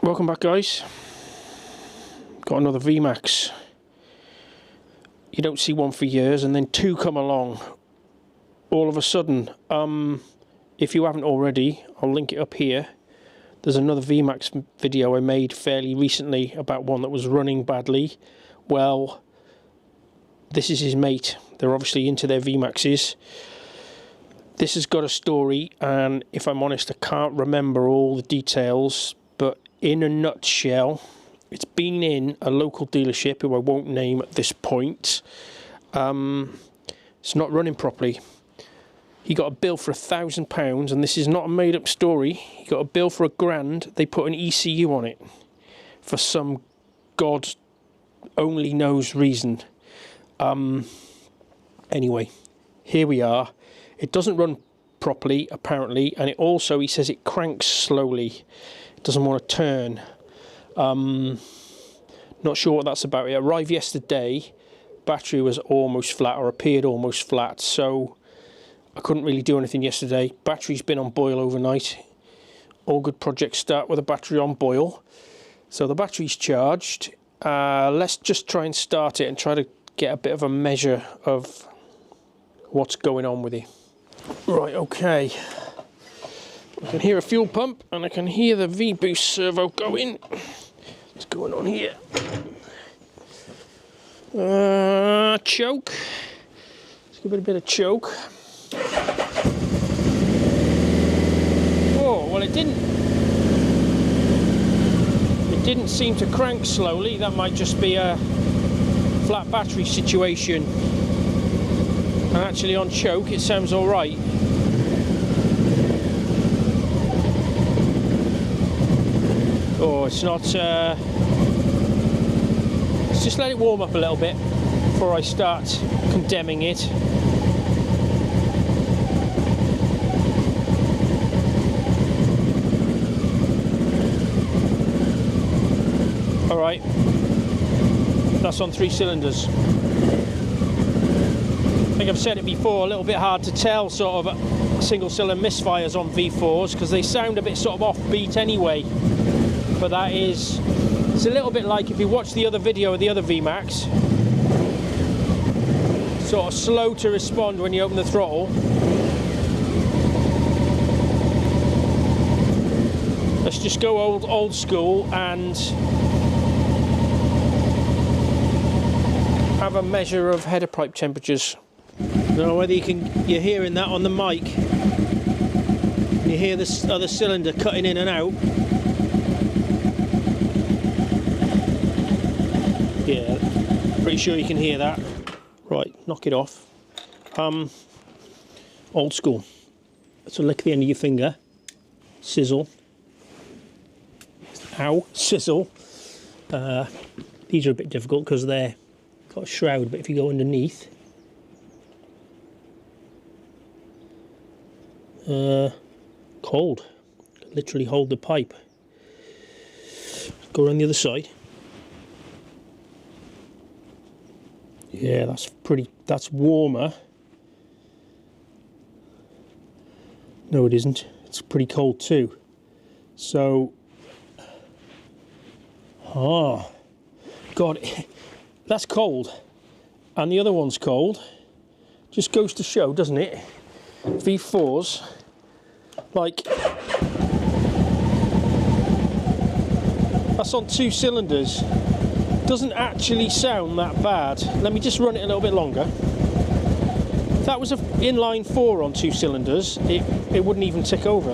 Welcome back, guys. Got another V-Max. You don't see one for years and then two come along all of a sudden. If you haven't already, I'll link it up here. There's another V-Max video I made fairly recently about one that was running badly. Well, this is his mate. They're obviously into their V-Maxes. This has got a story, and if I'm honest, I can't remember all the details, but in a nutshell, it's been in a local dealership who I won't name at this point. It's not running properly. He got a bill for £1,000, and this is not a made-up story. He got a bill for £1,000. They put an ECU on it for some God only knows reason. Anyway, here we are. It doesn't run properly, apparently, and it also, he says, it cranks slowly. It doesn't want to turn. Not sure what that's about. It arrived yesterday. Battery was almost flat, or appeared almost flat, so I couldn't really do anything yesterday. Battery's been on boil overnight. All good projects start with a battery on boil. So the battery's charged. Let's just try and start it and try to get a bit of a measure of what's going on with it. Right, okay. I can hear a fuel pump and I can hear the V-boost servo going. What's going on here? Choke. Let's give it a bit of choke. Oh, well, it didn't seem to crank slowly. That might just be a flat battery situation. And actually on choke it sounds all right. Oh, it's not let's just let it warm up a little bit before I start condemning it. All right, that's on 3 cylinders. I think I've said it before, a little bit hard to tell sort of single cylinder misfires on V4s because they sound a bit sort of offbeat anyway. But that is, it's a little bit like if you watch the other video of the other V-Max, sort of slow to respond when you open the throttle. Let's just go old school and have a measure of header pipe temperatures. I don't know whether you're hearing that on the mic. You hear this other cylinder cutting in and out. Yeah, pretty sure you can hear that. Right, knock it off. Old school. So lick the end of your finger. Sizzle. Ow, sizzle. These are a bit difficult because they're got a shroud, but if you go underneath, cold. Literally hold the pipe. Go around the other side. Yeah, that's warmer. No, it isn't. It's pretty cold too. So, God, that's cold. And the other one's cold. Just goes to show, doesn't it? V4s, like, that's on 2 cylinders. Doesn't actually sound that bad. Let me just run it a little bit longer. If that was an inline 4 on 2 cylinders, it wouldn't even tick over.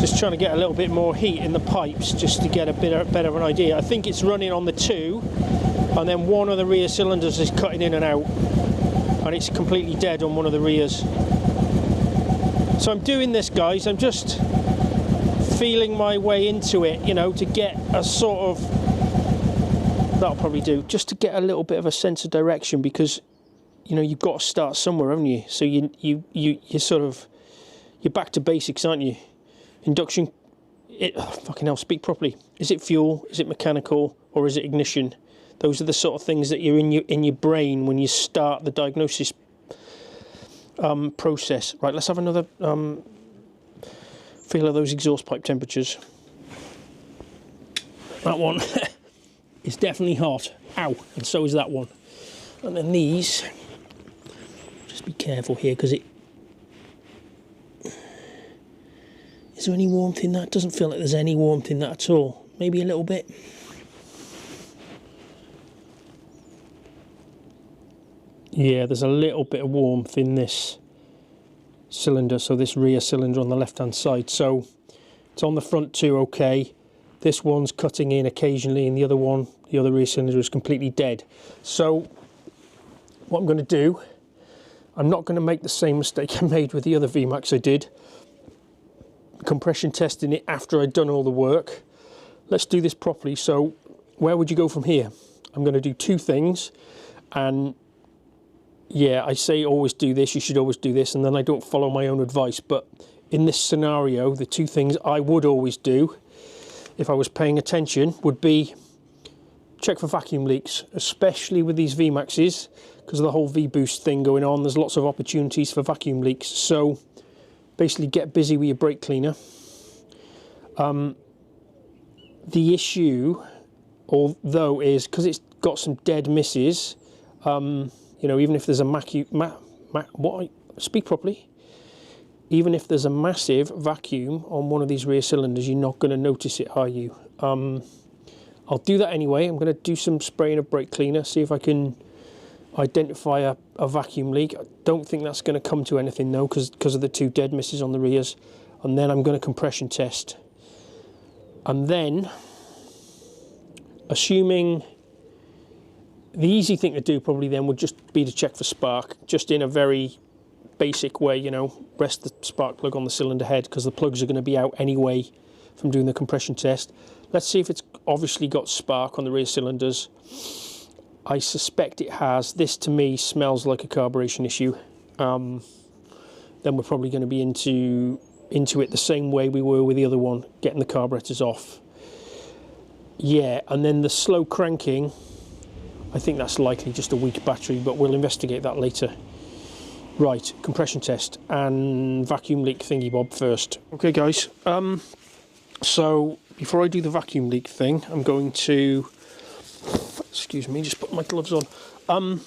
Just trying to get a little bit more heat in the pipes just to get a bit better of an idea. I think it's running on the 2, and then one of the rear cylinders is cutting in and out, and it's completely dead on one of the rears. So I'm doing this, guys. I'm just feeling my way into it, you know, to get a sort of, that'll probably do, just to get a little bit of a sense of direction, because, you know, you've got to start somewhere, haven't you? So you sort of, you're back to basics, aren't you? Induction, fucking hell, speak properly. Is it fuel? Is it mechanical? Or is it ignition? Those are the sort of things that you're in your brain when you start the diagnosis process. Right, let's have another feel of those exhaust pipe temperatures. That one is definitely hot. Ow! And so is that one. And then these, just be careful here, because it... Is there any warmth in that? Doesn't feel like there's any warmth in that at all. Maybe a little bit. Yeah, there's a little bit of warmth in this cylinder, so this rear cylinder on the left hand side. So it's on the front too, okay. This one's cutting in occasionally, and the other one, the other rear cylinder, is completely dead. So what I'm going to do, I'm not going to make the same mistake I made with the other V-Max I did, compression testing it after I'd done all the work. Let's do this properly. So where would you go from here? I'm going to do two things, and yeah, I say always do this, you should always do this, and then I don't follow my own advice. But in this scenario, the two things I would always do, if I was paying attention, would be check for vacuum leaks, especially with these V-Maxes, because of the whole V-boost thing going on. There's lots of opportunities for vacuum leaks. So basically get busy with your brake cleaner. The issue, although, is because it's got some dead misses, you know, even if there's a speak properly. Even if there's a massive vacuum on one of these rear cylinders, you're not going to notice it, are you? I'll do that anyway. I'm going to do some spraying of brake cleaner, see if I can identify a vacuum leak. I don't think that's going to come to anything though, because of the two dead misses on the rears. And then I'm going to compression test. And then, assuming the easy thing to do probably then would just be to check for spark, just in a very basic way, you know, rest the spark plug on the cylinder head, because the plugs are going to be out anyway from doing the compression test. Let's see if it's obviously got spark on the rear cylinders. I suspect it has. This to me smells like a carburation issue. Then we're probably going to be into it the same way we were with the other one, getting the carburetors off. Yeah, and then the slow cranking, I think that's likely just a weak battery, but we'll investigate that later. Right, compression test and vacuum leak thingy bob first. Okay guys, so before I do the vacuum leak thing, I'm going to, excuse me, just put my gloves on.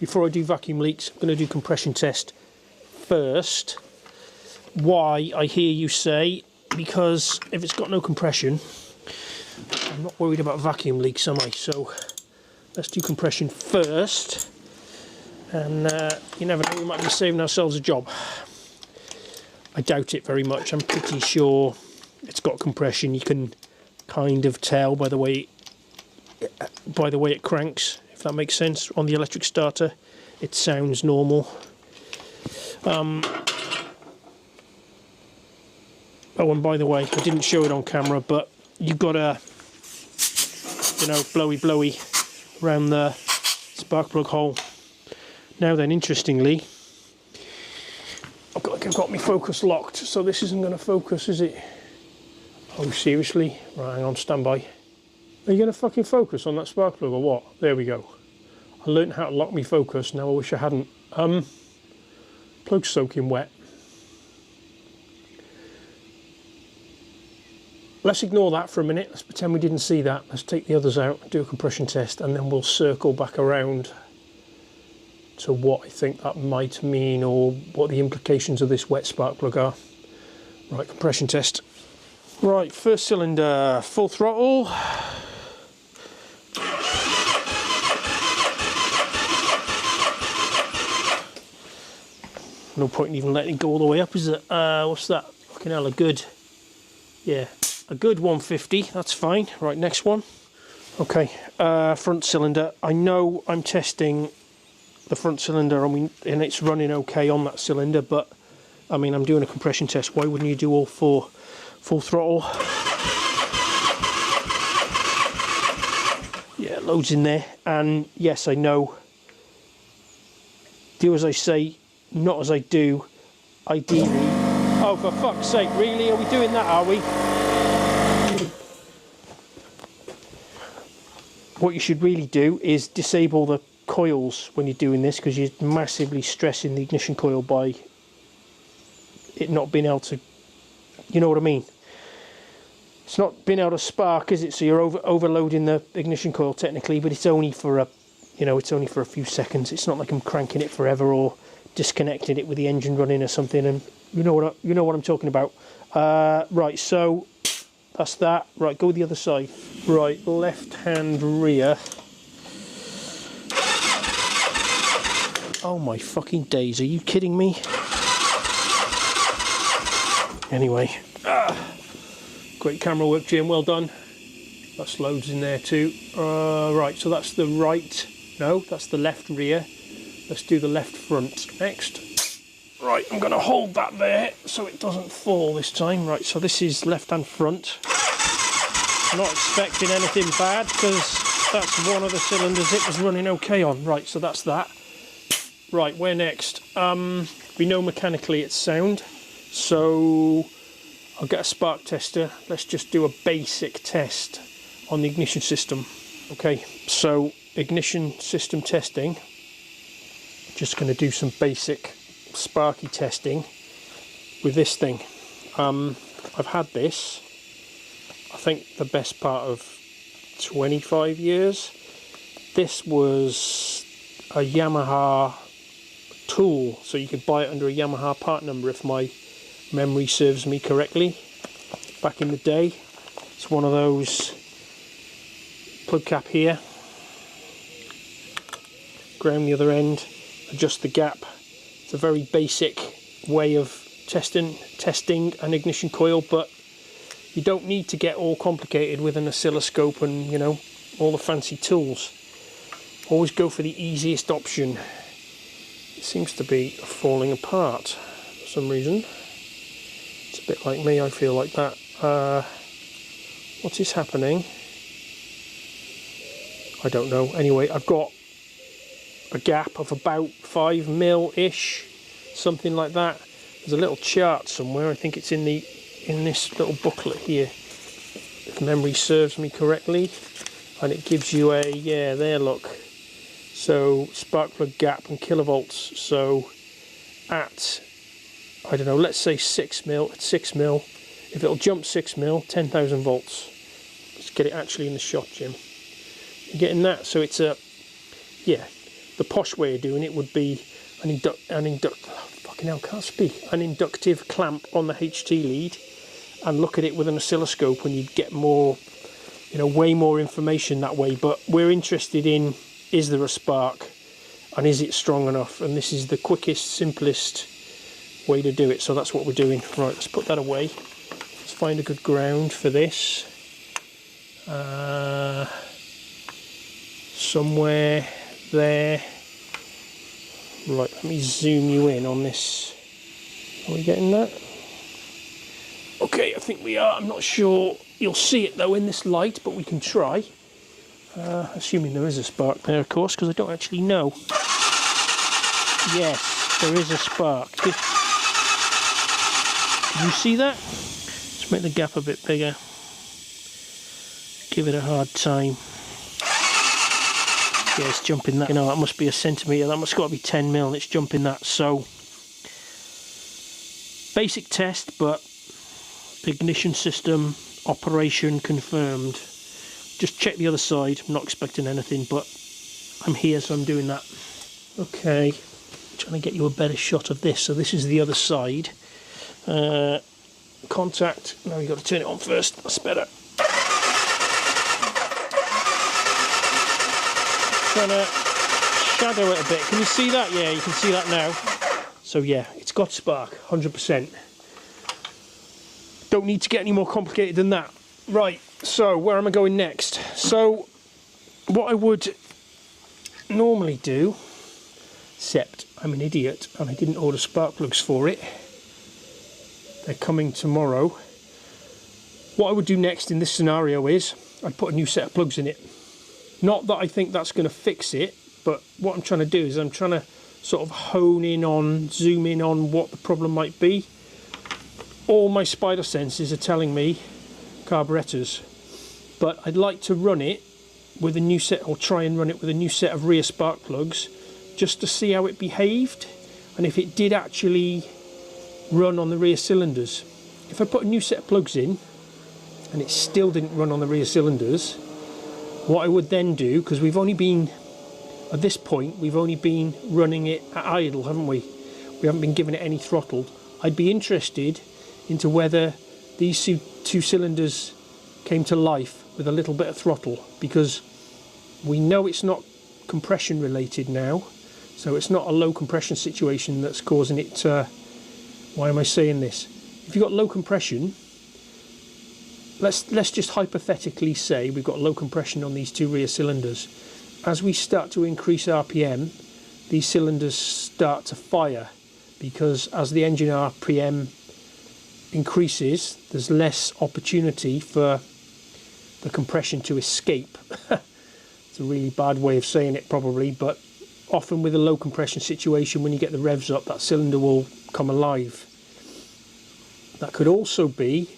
Before I do vacuum leaks, I'm going to do compression test first. Why, I hear you say, because if it's got no compression, I'm not worried about vacuum leaks, am I? So let's do compression first. And you never know, we might be saving ourselves a job. I doubt it very much. I'm pretty sure it's got compression. You can kind of tell by the way it cranks, if that makes sense. On the electric starter, it sounds normal. Oh, and by the way, I didn't show it on camera, but you've got a, you know, blowy around the spark plug hole. Now then, interestingly, I've got my focus locked, so this isn't going to focus, is it? Oh, seriously? Right, hang on, stand by. Are you going to fucking focus on that spark plug or what? There we go. I learned how to lock my focus, now I wish I hadn't. Plug's soaking wet. Let's ignore that for a minute. Let's pretend we didn't see that. Let's take the others out, do a compression test, and then we'll circle back around to what I think that might mean, or what the implications of this wet spark plug are. Right, compression test. Right, first cylinder, full throttle. No point in even letting it go all the way up, is it? What's that? Fucking hell, a good 150, that's fine. Right, next one. Okay, front cylinder. I know I'm testing the front cylinder, and it's running okay on that cylinder, but I mean, I'm doing a compression test. Why wouldn't you do all four full throttle? Yeah, loads in there. And yes, I know, do as I say, not as I do, ideally. Oh, for fuck's sake, really? Are we doing that, are we? What you should really do is disable the coils when you're doing this, because you're massively stressing the ignition coil by it not being able to, you know what I mean. It's not been able to spark, is it? So you're overloading the ignition coil technically, but it's only for a, you know, it's only for a few seconds. It's not like I'm cranking it forever or disconnecting it with the engine running or something. And you know what I'm talking about. Right, so that's that. Right, go the other side. Right, left hand rear. Oh my fucking days, are you kidding me? Anyway, great camera work, Jim, well done. That's loads in there too. Right, so that's the right, no, that's the left rear. Let's do the left front next. Right, I'm going to hold that there so it doesn't fall this time. Right, so this is left hand front. I'm not expecting anything bad because that's one of the cylinders it was running okay on. Right, so that's that. Right, where next? We know mechanically it's sound, so I'll get a spark tester. Let's just do a basic test on the ignition system. Okay, so ignition system testing. Just going to do some basic sparky testing with this thing. I've had this, I think, the best part of 25 years. This was a Yamaha tool, so you could buy it under a Yamaha part number if my memory serves me correctly. Back in the day, it's one of those plug cap here, ground the other end, adjust the gap. It's a very basic way of testing an ignition coil, but you don't need to get all complicated with an oscilloscope and, you know, all the fancy tools. Always go for the easiest option. It seems to be falling apart for some reason. It's a bit like me, I feel like that. What is happening? I don't know. Anyway, I've got a gap of about 5 mil-ish, something like that. There's a little chart somewhere. I think it's in this little booklet here, if memory serves me correctly, and it gives you a, yeah, there, look. So spark plug gap and kilovolts. So at, I don't know, let's say 6 mil. At 6 mil, if it'll jump 6 mil, 10,000 volts. Let's get it actually in the shot, Jim. You're getting that? So it's a, yeah. The posh way of doing it would be an inductive clamp on the HT lead and look at it with an oscilloscope, and you'd get more, you know, way more information that way. But we're interested in, is there a spark and is it strong enough? And this is the quickest, simplest way to do it. So that's what we're doing. Right, let's put that away. Let's find a good ground for this. Somewhere there. Right, let me zoom you in on this. Are we getting that? Okay, I think we are. I'm not sure you'll see it though in this light, but we can try. Assuming there is a spark there, of course, because I don't actually know. Yes, there is a spark. Can you see that? Let's make the gap a bit bigger. Give it a hard time. Yeah, it's jumping that. You know, that must be a centimetre. That must got to be 10 mil. It's jumping that. So, basic test, but ignition system operation confirmed. Just check the other side. I'm not expecting anything, but I'm here, so I'm doing that. Okay, trying to get you a better shot of this. So this is the other side. Contact. Now you've got to turn it on first. That's better. Trying to shadow it a bit. Can you see that? Yeah, you can see that now. So yeah, it's got spark, 100%. Don't need to get any more complicated than that. Right, so where am I going next? So what I would normally do, except I'm an idiot and I didn't order spark plugs for it. They're coming tomorrow. What I would do next in this scenario is I'd put a new set of plugs in it. Not that I think that's going to fix it, but what I'm trying to do is I'm trying to sort of hone in on, zoom in on what the problem might be. All my spider senses are telling me carburetors, but I'd like to run it with a new set, or try and run it with a new set of rear spark plugs, just to see how it behaved and if it did actually run on the rear cylinders. If I put a new set of plugs in and it still didn't run on the rear cylinders, what I would then do, because we've only been, at this point, we've only been running it at idle, haven't we? We haven't been giving it any throttle. I'd be interested into whether these two cylinders came to life with a little bit of throttle, because we know it's not compression related now, so it's not a low compression situation that's causing it to, why am I saying this? If you've got low compression, let's just hypothetically say we've got low compression on these two rear cylinders. As we start to increase RPM, these cylinders start to fire, because as the engine RPM increases, there's less opportunity for the compression to escape. It's a really bad way of saying it probably, but often with a low compression situation, when you get the revs up, that cylinder will come alive. That could also be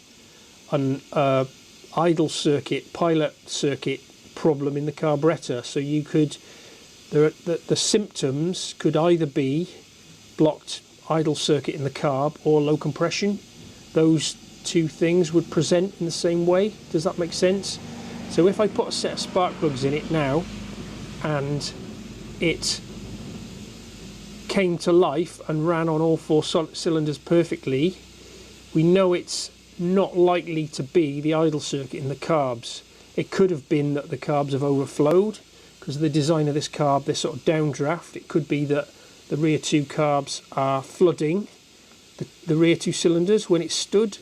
an idle circuit, pilot circuit problem in the carburetor. So you could, the symptoms could either be blocked idle circuit in the carb or low compression. Those two things would present in the same way. Does that make sense? So if I put a set of spark plugs in it now and it came to life and ran on all four cylinders perfectly, we know it's not likely to be the idle circuit in the carbs. It could have been that the carbs have overflowed because of the design of this carb, this sort of downdraft. It could be that the rear two carbs are flooding the rear two cylinders when it stood,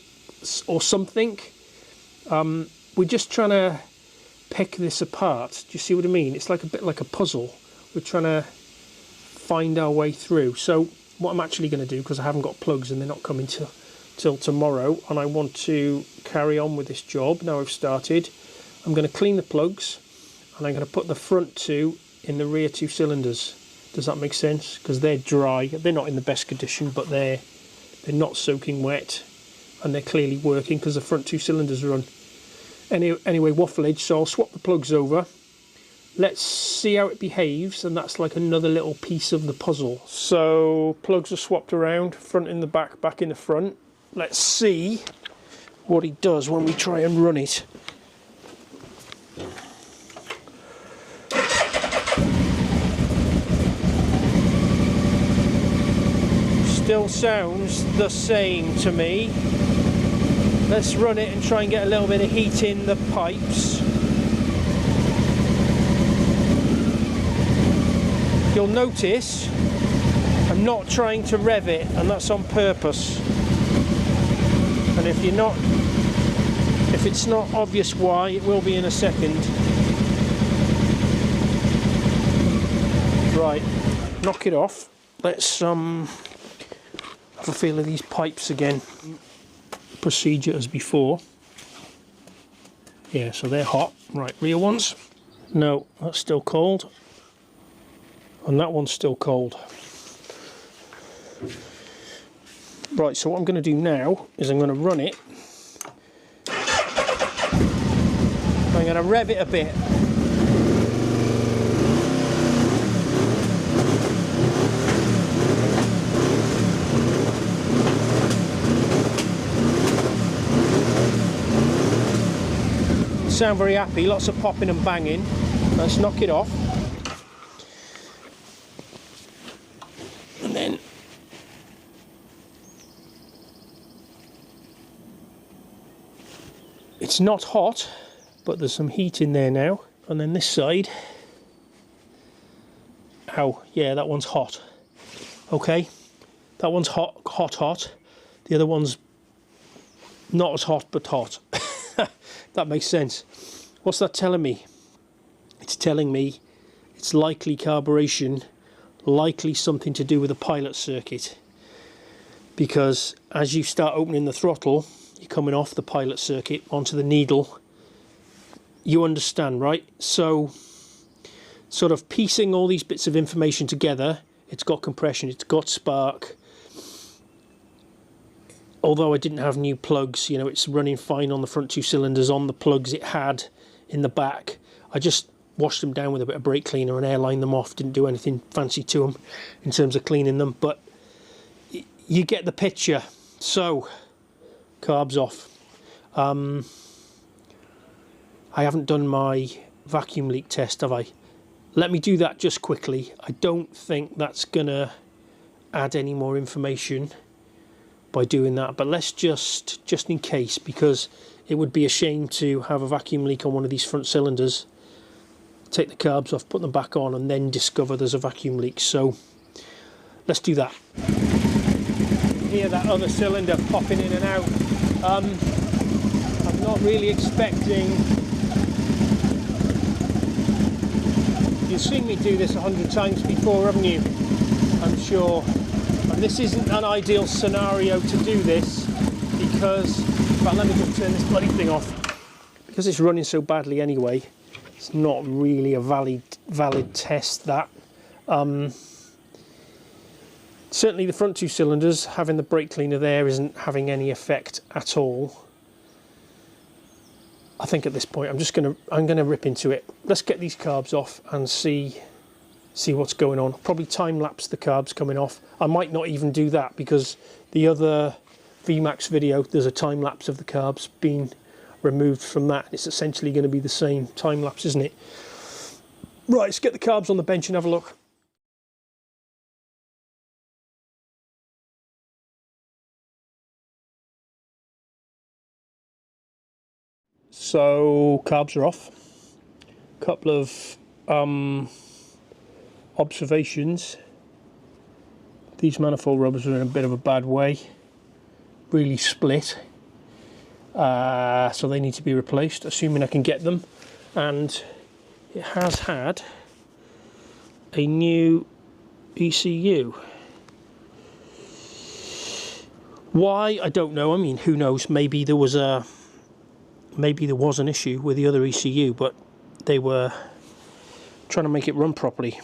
or something. We're just trying to pick this apart. Do you see what I mean? It's like a bit like a puzzle. We're trying to find our way through. So what I'm actually going to do, because I haven't got plugs and they're not coming till tomorrow, and I want to carry on with this job now I've started, I'm going to clean the plugs and I'm going to put the front two in the rear two cylinders. Does that make sense? Because they're dry, they're not in the best condition, but they're not soaking wet and they're clearly working because the front two cylinders run. Anyway, waffleage, so I'll swap the plugs over. Let's see how it behaves, and that's like another little piece of the puzzle. So plugs are swapped around, front in the back, back in the front. Let's see what it does when we try and run it. Still sounds the same to me. Let's run it and try and get a little bit of heat in the pipes. You'll notice I'm not trying to rev it, and that's on purpose. And if it's not obvious why, it will be in a second. Right, knock it off. Let's have a feel of these pipes again. Procedure as before. Yeah, so they're hot. Right, rear ones. No, that's still cold. And that one's still cold. Right, so what I'm going to do now is I'm going to run it. I'm going to rev it a bit. Sound very happy, lots of popping and banging. Let's knock it off. And then it's not hot, but there's some heat in there now. And then this side, ow, yeah, that one's hot. Okay, that one's hot, hot, hot. The other one's not as hot, but hot. That makes sense. What's that telling me? It's telling me it's likely carburation, likely something to do with the pilot circuit. Because as you start opening the throttle, you're coming off the pilot circuit onto the needle. You understand, right? So, sort of piecing all these bits of information together, it's got compression, it's got spark. Although I didn't have new plugs, you know, it's running fine on the front two cylinders on the plugs it had in the back. I just washed them down with a bit of brake cleaner and airlined them off. Didn't do anything fancy to them in terms of cleaning them, but you get the picture. So, carbs off. I haven't done my vacuum leak test, have I? Let me do that just quickly. I don't think that's gonna add any more information by doing that, but let's just in case, because it would be a shame to have a vacuum leak on one of these front cylinders, take the carbs off, put them back on, and then discover there's a vacuum leak. So let's do that. Hear that other cylinder popping in and out. I'm not really expecting... You've seen me do this 100 times before, haven't you? I'm sure. And this isn't an ideal scenario to do this because, well, let me just turn this bloody thing off. Because it's running so badly anyway, it's not really a valid test, that. Certainly the front two cylinders, having the brake cleaner there isn't having any effect at all. I think at this point I'm gonna rip into it. Let's get these carbs off and see what's going on. Probably time lapse the carbs coming off. I might not even do that because the other V-Max video, there's a time lapse of the carbs being removed from that. It's essentially going to be the same time lapse, isn't it? Right, let's get the carbs on the bench and have a look. So carbs are off. A couple of observations. These manifold rubbers are in a bit of a bad way, really split, so they need to be replaced, assuming I can get them. And it has had a new ECU. Why, I don't know. I mean, who knows? Maybe there was an issue with the other ECU, but they were trying to make it run properly,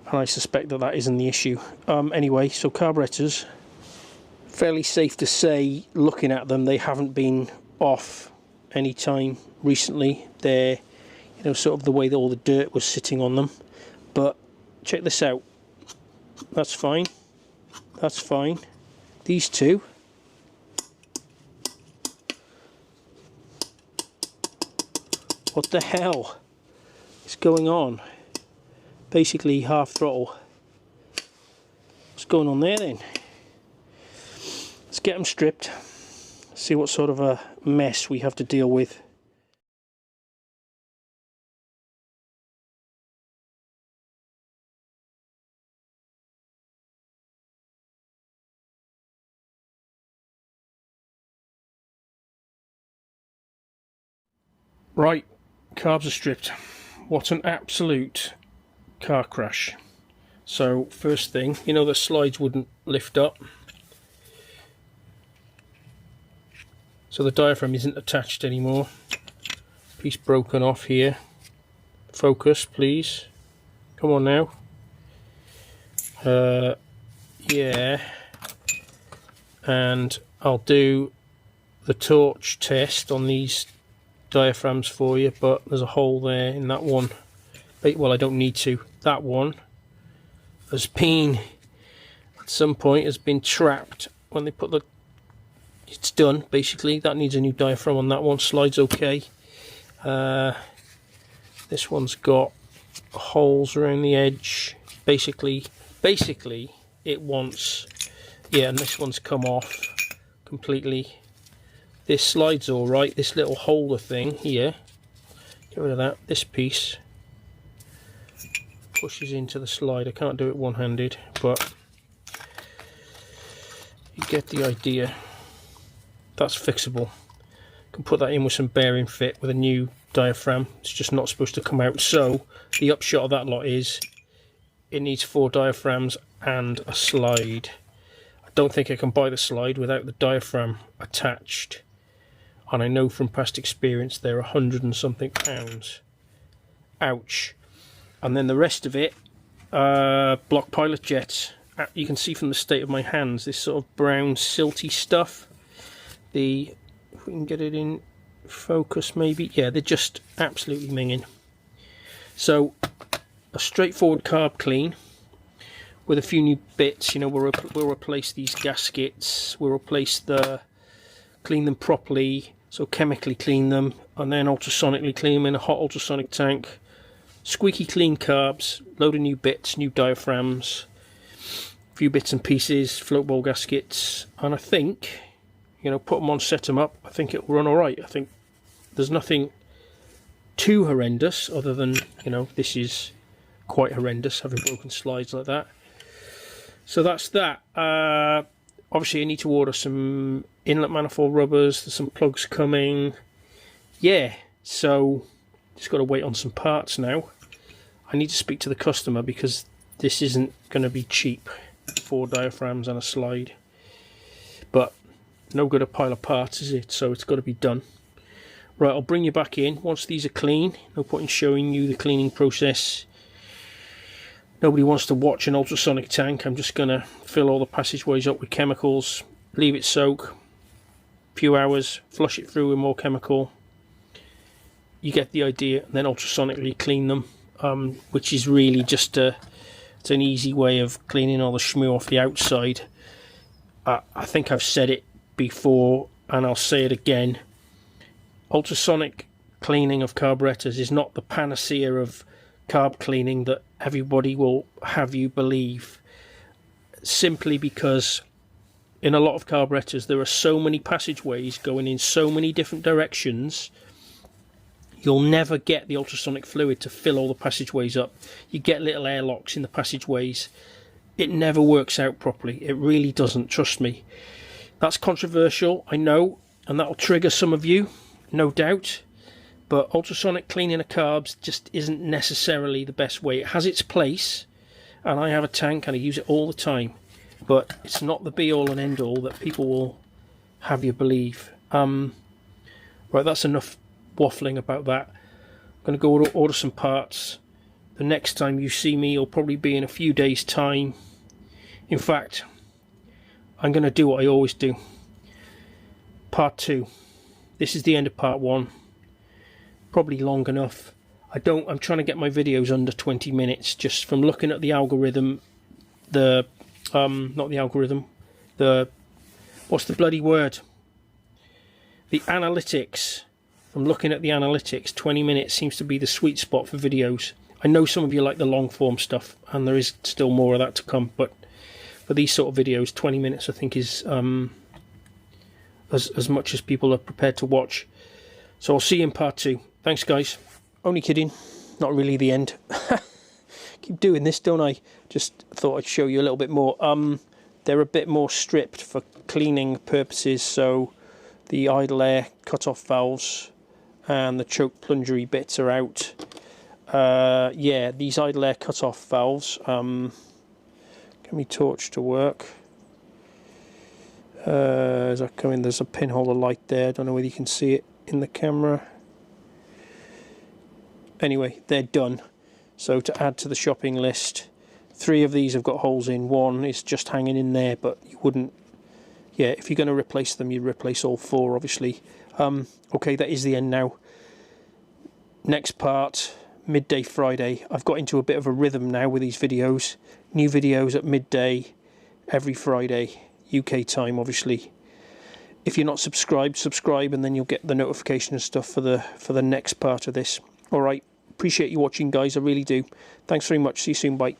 and I suspect that isn't the issue. Anyway, so carburetors, fairly safe to say, looking at them, they haven't been off any time recently. They're, you know, sort of the way that all the dirt was sitting on them. But check this out. That's fine. That's fine. These two, what the hell is going on? Basically half throttle. What's going on there then? Let's get them stripped, see what sort of a mess we have to deal with. Right, carbs are stripped. What an absolute car crash. So first thing, you know, the slides wouldn't lift up, so the diaphragm isn't attached anymore. Piece broken off here. Focus please, come on now. Yeah, and I'll do the torch test on these diaphragms for you, but there's a hole there in that one. Well, I don't need to. That one has been, at some point, has been trapped when they put the, it's done basically. That needs a new diaphragm on that one. Slides okay. This one's got holes around the edge. Basically it wants, yeah, and this one's come off completely. This slide's all right. This little holder thing here, get rid of that. This piece pushes into the slide. I can't do it one-handed, but you get the idea. That's fixable. Can put that in with some bearing fit with a new diaphragm. It's just not supposed to come out. So the upshot of that lot is it needs 4 diaphragms and a slide. I don't think I can buy the slide without the diaphragm attached, and I know from past experience they're 100 and something pounds. Ouch. And then the rest of it, block pilot jets. You can see from the state of my hands, this sort of brown silty stuff. If we can get it in focus maybe, yeah, they're just absolutely minging. So a straightforward carb clean with a few new bits. You know, we'll replace these gaskets, we'll replace clean them properly, So chemically clean them and then ultrasonically clean them in a hot ultrasonic tank. Squeaky clean carbs, load of new bits, new diaphragms, a few bits and pieces, float bowl gaskets, and I think, you know, put them on, set them up, I think it'll run alright. I think there's nothing too horrendous other than, you know, this is quite horrendous, having broken slides like that. So that's that. Obviously I need to order some inlet manifold rubbers, there's some plugs coming. Yeah, so just got to wait on some parts now. I need to speak to the customer because this isn't going to be cheap. 4 diaphragms and a slide. But no good a pile of parts, is it? So it's got to be done. Right, I'll bring you back in once these are clean. No point in showing you the cleaning process. Nobody wants to watch an ultrasonic tank. I'm just going to fill all the passageways up with chemicals, leave it soak a few hours, flush it through with more chemical. You get the idea, and then ultrasonically clean them, which is really just it's an easy way of cleaning all the shmoo off the outside. I think I've said it before, and I'll say it again. Ultrasonic cleaning of carburetors is not the panacea of carb cleaning that everybody will have you believe, simply because in a lot of carburetors there are so many passageways going in so many different directions. You'll never get the ultrasonic fluid to fill all the passageways up. You get little airlocks in the passageways. It never works out properly. It really doesn't, trust me. That's controversial, I know, and that'll trigger some of you, no doubt. But ultrasonic cleaning of carbs just isn't necessarily the best way. It has its place, and I have a tank and I use it all the time. But it's not the be-all and end-all that people will have you believe. Right, that's enough waffling about that. I'm going to go order some parts. The next time you see me will probably be in a few days' time. In fact, I'm going to do what I always do. Part 2. This is the end of part 1. Probably long enough. I'm trying to get my videos under 20 minutes just from looking at the algorithm. Not the algorithm. What's the bloody word? The analytics. From looking at the analytics, 20 minutes seems to be the sweet spot for videos. I know some of you like the long form stuff, and there is still more of that to come, but for these sort of videos, 20 minutes I think is as much as people are prepared to watch. So I'll see you in part 2. Thanks guys. Only kidding, not really the end. Keep doing this, don't I? Just thought I'd show you a little bit more. They're a bit more stripped for cleaning purposes, so the idle air cut-off valves and the choke plungery bits are out. Yeah, these idle air cut-off valves, get me torch to work. As I come in, there's a pinhole of light there. I don't know whether you can see it in the camera. Anyway, they're done. So to add to the shopping list, 3 of these have got holes in. 1 is just hanging in there, but you wouldn't. Yeah, if you're going to replace them, you'd replace all 4, obviously. Okay, that is the end now. Next part, midday Friday. I've got into a bit of a rhythm now with these videos. New videos at midday every Friday, UK time, obviously. If you're not subscribed, subscribe, and then you'll get the notification and stuff for the next part of this. All right, appreciate you watching, guys. I really do. Thanks very much. See you soon. Bye.